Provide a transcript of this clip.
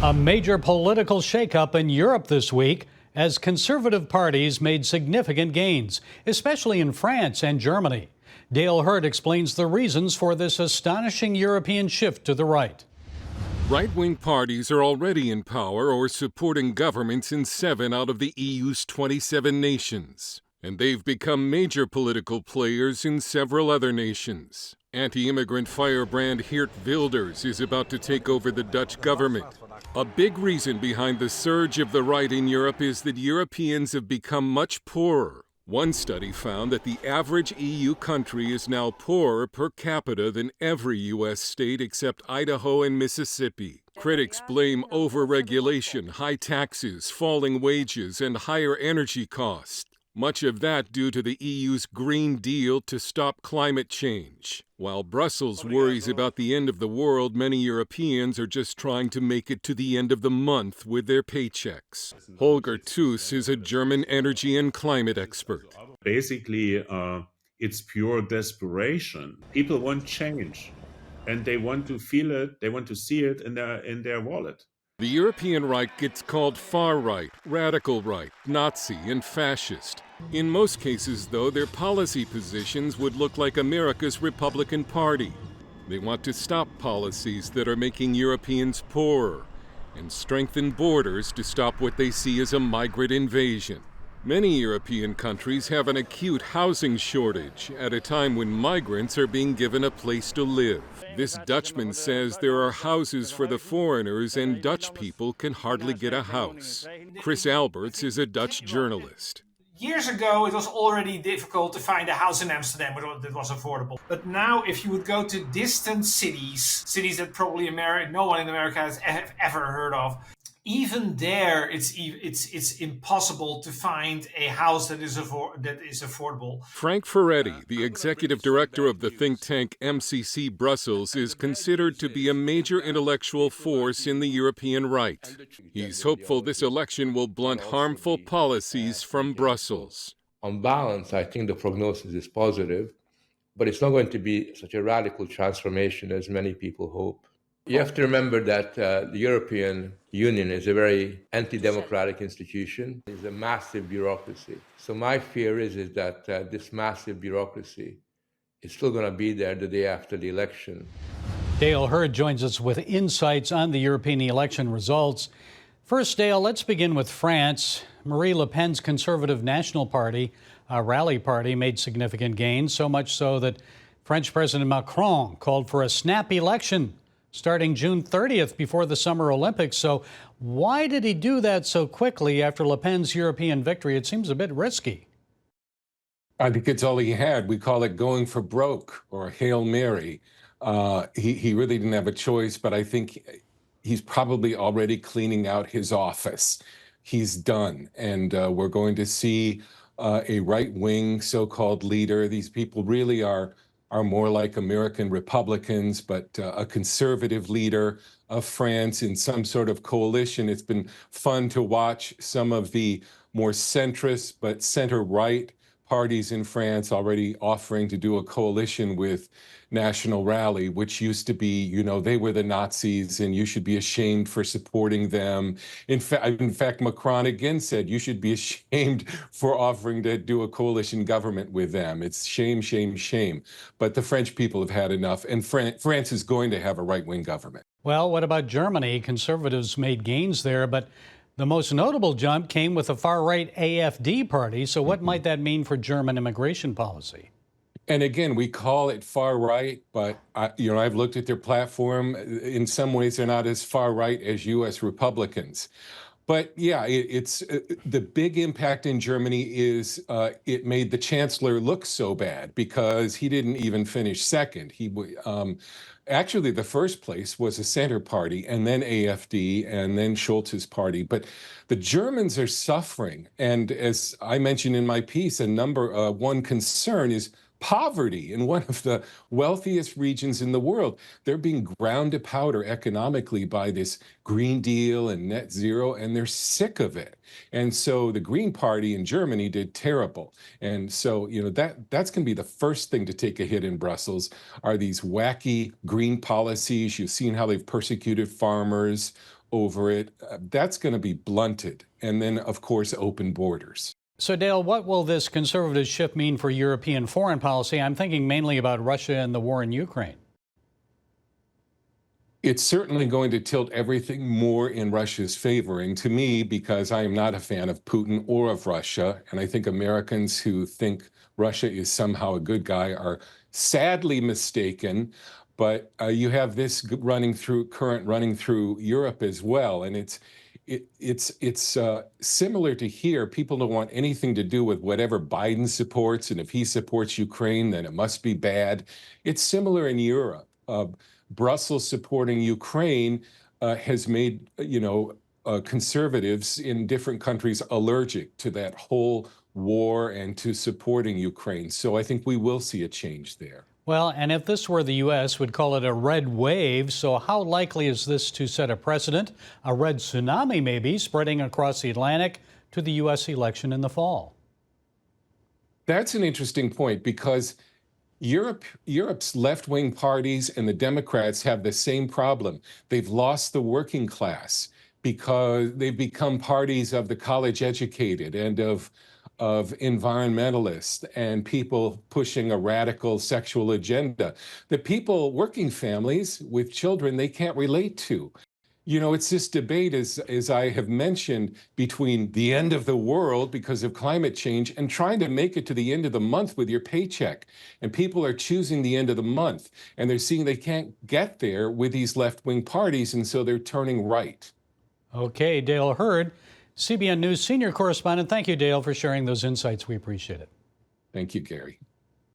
A major political shakeup in Europe this week as conservative parties made significant gains, especially in France and Germany. Dale Hurd explains the reasons for this astonishing European shift to the right. Right-wing parties are already in power or supporting governments in 7 out of the EU's 27 nations. And they've become major political players in several other nations. Anti-immigrant firebrand Geert Wilders is about to take over the Dutch government. A big reason behind the surge of the right in Europe is that Europeans have become much poorer. One study found that the average EU country is now poorer per capita than every U.S. state except Idaho and Mississippi. Critics blame over-regulation, high taxes, falling wages, and higher energy costs. Much of that due to the EU's Green Deal to stop climate change. While Brussels worries about the end of the world, many Europeans are just trying to make it to the end of the month with their paychecks. Holger Thus is a German energy and climate expert. Basically, it's pure desperation. People want change, and they want to feel it, they want to see it in their wallet. The European right gets called far right, radical right, Nazi, and fascist. In most cases, though, their policy positions would look like America's Republican Party. They want to stop policies that are making Europeans poorer and strengthen borders to stop what they see as a migrant invasion. Many European countries have an acute housing shortage at a time when migrants are being given a place to live. This Dutchman says there are houses for the foreigners and Dutch people can hardly get a house. Chris Alberts is a Dutch journalist. Years ago, it was already difficult to find a house in Amsterdam that was affordable. But now, if you would go to distant cities that probably no one in America has ever heard of, even there, it's impossible to find a house that is affordable. Frank Ferretti, the executive director of the think tank MCC Brussels, is considered to be a major intellectual force in the European right. He's hopeful this election will blunt harmful policies from Brussels. On balance, I think the prognosis is positive, but it's not going to be such a radical transformation as many people hope. You have to remember that the European Union is a very anti-democratic institution. It's a massive bureaucracy. So my fear is that this massive bureaucracy is still going to be there the day after the election. Dale Hurd joins us with insights on the European election results. First, Dale, let's begin with France. Marine Le Pen's Conservative National Party, a rally party, made significant gains, so much so that French President Macron called for a snap election starting June 30th before the Summer Olympics. So why did he do that so quickly after Le Pen's European victory? It seems a bit risky. I think it's all he had. We call it going for broke or Hail Mary. He really didn't have a choice, but I think he's probably already cleaning out his office. He's done, and we're going to see a right-wing so-called leader. These people really are more like American Republicans, but a conservative leader of France in some sort of coalition. It's been fun to watch some of the more centrist but center-right parties in France already offering to do a coalition with National Rally, which used to be, you know, they were the Nazis and you should be ashamed for supporting them. In fact, Macron again said you should be ashamed for offering to do a coalition government with them. It's shame, shame, shame. But the French people have had enough, and France is going to have a right-wing government. Well, what about Germany? Conservatives made gains there, but the most notable jump came with the far-right AfD party. So what might that mean for German immigration policy? And again, we call it far right, but I've looked at their platform. In some ways, they're not as far right as U.S. Republicans. But yeah, it's the big impact in Germany is it made the chancellor look so bad because he didn't even finish second. Actually, the first place was a center party, and then AfD, and then Scholz's party. But the Germans are suffering. And as I mentioned in my piece, one concern is poverty in one of the wealthiest regions in the world. They're being ground to powder economically by this Green Deal and net zero, and they're sick of it. And so the Green Party in Germany did terrible. And so, that's going to be the first thing to take a hit in Brussels are these wacky green policies. You've seen how they've persecuted farmers over it, that's going to be blunted. And then, of course, open borders. So, Dale, what will this conservative shift mean for European foreign policy? I'm thinking mainly about Russia and the war in Ukraine. It's certainly going to tilt everything more in Russia's favor. And to me, because I am not a fan of Putin or of Russia, and I think Americans who think Russia is somehow a good guy are sadly mistaken. But you have this current running through Europe as well. And it's similar to here. People don't want anything to do with whatever Biden supports. And if he supports Ukraine, then it must be bad. It's similar in Europe. Brussels supporting Ukraine has made, conservatives in different countries allergic to that whole war and to supporting Ukraine. So I think we will see a change there. Well, and if this were the U.S., we'd call it a red wave. So how likely is this to set a precedent, a red tsunami maybe, spreading across the Atlantic to the U.S. election in the fall? That's an interesting point because Europe's left-wing parties and the Democrats have the same problem. They've lost the working class because they've become parties of the college-educated and of environmentalists and people pushing a radical sexual agenda. The people, working families with children, they can't relate to. It's this debate, as I have mentioned, between the end of the world because of climate change and trying to make it to the end of the month with your paycheck. And people are choosing the end of the month, and they're seeing they can't get there with these left-wing parties, and so they're turning right. Okay, Dale Hurd, CBN News senior correspondent. Thank you, Dale, for sharing those insights. We appreciate it. Thank you, Gary.